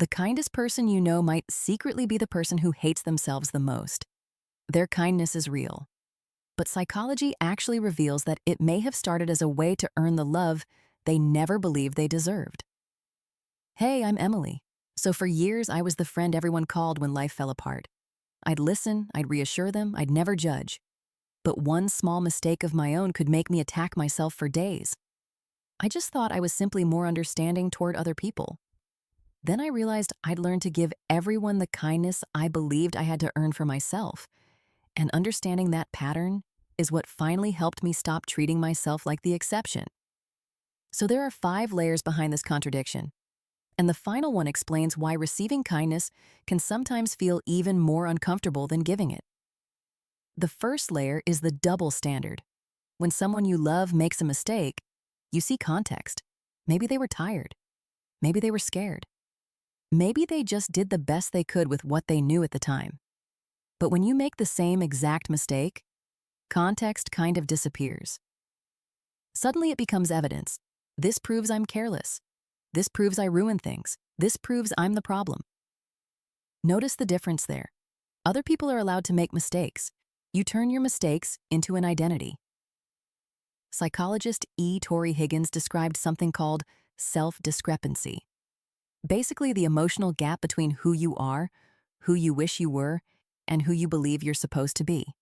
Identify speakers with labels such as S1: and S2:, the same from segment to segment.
S1: The kindest person you know might secretly be the person who hates themselves the most. Their kindness is real. But psychology actually reveals that it may have started as a way to earn the love they never believed they deserved. Hey, I'm Emily. So for years, I was the friend everyone called when life fell apart. I'd listen, I'd reassure them, I'd never judge. But one small mistake of my own could make me attack myself for days. I just thought I was simply more understanding toward other people. Then I realized I'd learned to give everyone the kindness I believed I had to earn for myself. And understanding that pattern is what finally helped me stop treating myself like the exception. So there are 5 layers behind this contradiction. And the final one explains why receiving kindness can sometimes feel even more uncomfortable than giving it. The first layer is the double standard. When someone you love makes a mistake, you see context. Maybe they were tired. Maybe they were scared. Maybe they just did the best they could with what they knew at the time. But when you make the same exact mistake, context kind of disappears. Suddenly it becomes evidence. This proves I'm careless. This proves I ruin things. This proves I'm the problem. Notice the difference there. Other people are allowed to make mistakes. You turn your mistakes into an identity. Psychologist E. Torrey Higgins described something called self-discrepancy. Basically, the emotional gap between who you are, who you wish you were, and who you believe you're supposed to be.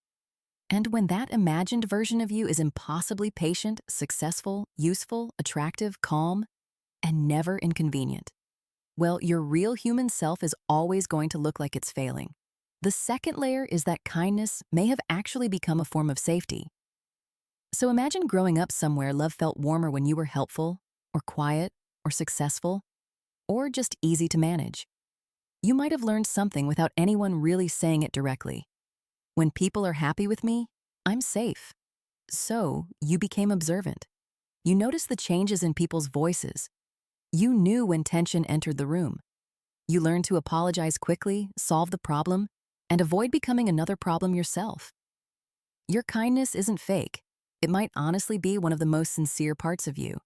S1: And when that imagined version of you is impossibly patient, successful, useful, attractive, calm, and never inconvenient, well, your real human self is always going to look like it's failing. The second layer is that kindness may have actually become a form of safety. So imagine growing up somewhere love felt warmer when you were helpful, or quiet, or successful, or just easy to manage. You might have learned something without anyone really saying it directly. When people are happy with me, I'm safe. So you became observant. You noticed the changes in people's voices. You knew when tension entered the room. You learned to apologize quickly, solve the problem, and avoid becoming another problem yourself. Your kindness isn't fake. It might honestly be one of the most sincere parts of you.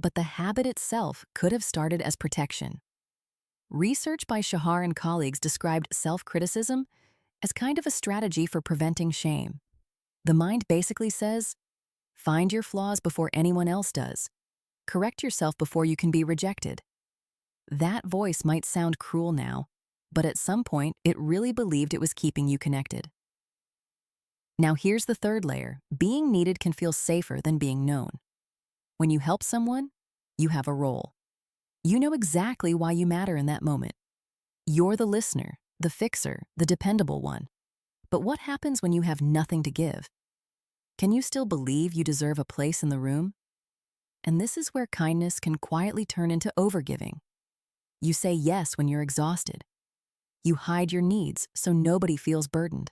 S1: But the habit itself could have started as protection. Research by Shahar and colleagues described self-criticism as kind of a strategy for preventing shame. The mind basically says, find your flaws before anyone else does. Correct yourself before you can be rejected. That voice might sound cruel now, but at some point it really believed it was keeping you connected. Now here's the third layer. Being needed can feel safer than being known. When you help someone, you have a role. You know exactly why you matter in that moment. You're the listener, the fixer, the dependable one. But what happens when you have nothing to give? Can you still believe you deserve a place in the room? And this is where kindness can quietly turn into overgiving. You say yes when you're exhausted. You hide your needs so nobody feels burdened.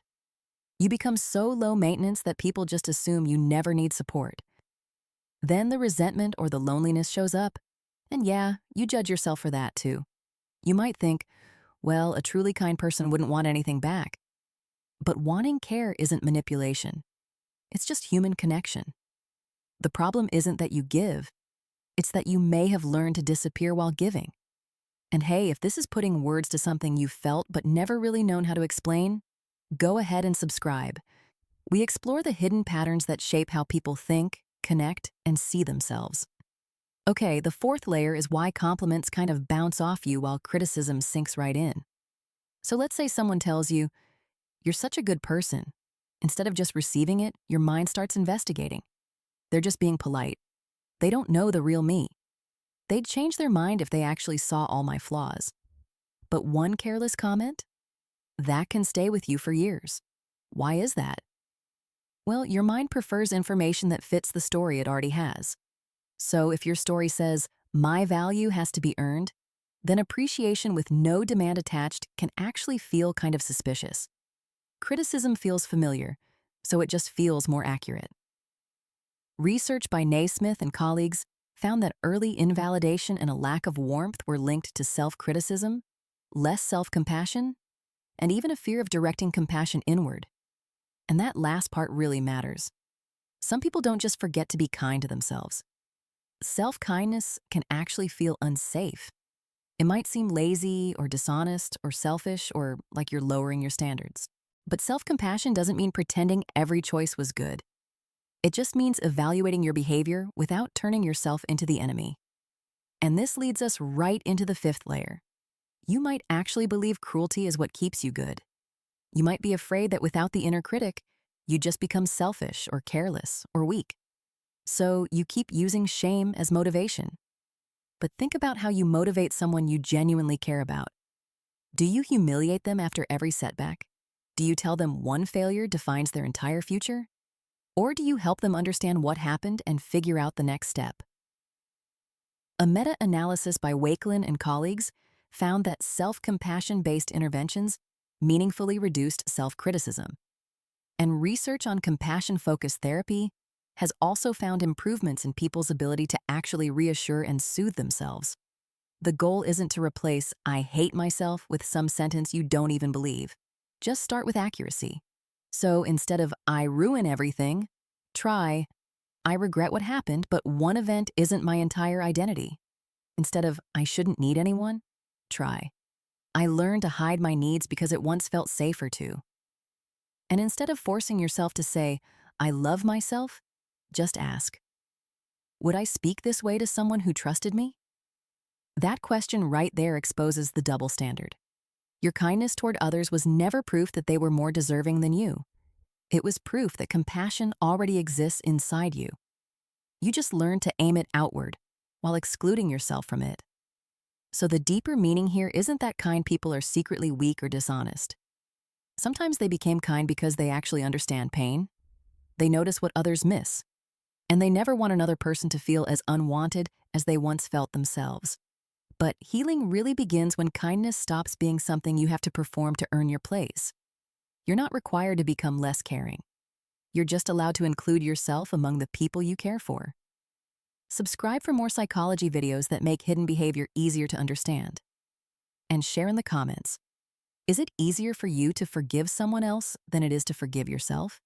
S1: You become so low maintenance that people just assume you never need support. Then the resentment or the loneliness shows up. And yeah, you judge yourself for that too. You might think, well, a truly kind person wouldn't want anything back. But wanting care isn't manipulation. It's just human connection. The problem isn't that you give. It's that you may have learned to disappear while giving. And hey, if this is putting words to something you felt but never really known how to explain, go ahead and subscribe. We explore the hidden patterns that shape how people think, connect, and see themselves. Okay, the fourth layer is why compliments kind of bounce off you while criticism sinks right in. So let's say someone tells you, you're such a good person. Instead of just receiving it, your mind starts investigating. They're just being polite. They don't know the real me. They'd change their mind if they actually saw all my flaws. But one careless comment? That can stay with you for years. Why is that? Well, your mind prefers information that fits the story it already has. So if your story says, my value has to be earned, then appreciation with no demand attached can actually feel kind of suspicious. Criticism feels familiar, so it just feels more accurate. Research by Naismith and colleagues found that early invalidation and a lack of warmth were linked to self-criticism, less self-compassion, and even a fear of directing compassion inward. And that last part really matters. Some people don't just forget to be kind to themselves. Self-kindness can actually feel unsafe. It might seem lazy or dishonest or selfish or like you're lowering your standards. But self-compassion doesn't mean pretending every choice was good. It just means evaluating your behavior without turning yourself into the enemy. And this leads us right into the fifth layer. You might actually believe cruelty is what keeps you good. You might be afraid that without the inner critic, you just become selfish or careless or weak. So you keep using shame as motivation. But think about how you motivate someone you genuinely care about. Do you humiliate them after every setback? Do you tell them one failure defines their entire future? Or do you help them understand what happened and figure out the next step? A meta-analysis by Wakelin and colleagues found that self-compassion-based interventions meaningfully reduced self-criticism. And research on compassion-focused therapy has also found improvements in people's ability to actually reassure and soothe themselves. The goal isn't to replace "I hate myself" with some sentence you don't even believe. Just start with accuracy. So instead of "I ruin everything," try "I regret what happened, but one event isn't my entire identity." Instead of "I shouldn't need anyone," try "I learned to hide my needs because it once felt safer to." And instead of forcing yourself to say, "I love myself," just ask, "Would I speak this way to someone who trusted me?" That question right there exposes the double standard. Your kindness toward others was never proof that they were more deserving than you. It was proof that compassion already exists inside you. You just learned to aim it outward while excluding yourself from it. So the deeper meaning here isn't that kind people are secretly weak or dishonest. Sometimes they became kind because they actually understand pain. They notice what others miss. And they never want another person to feel as unwanted as they once felt themselves. But healing really begins when kindness stops being something you have to perform to earn your place. You're not required to become less caring. You're just allowed to include yourself among the people you care for. Subscribe for more psychology videos that make hidden behavior easier to understand. And share in the comments. Is it easier for you to forgive someone else than it is to forgive yourself?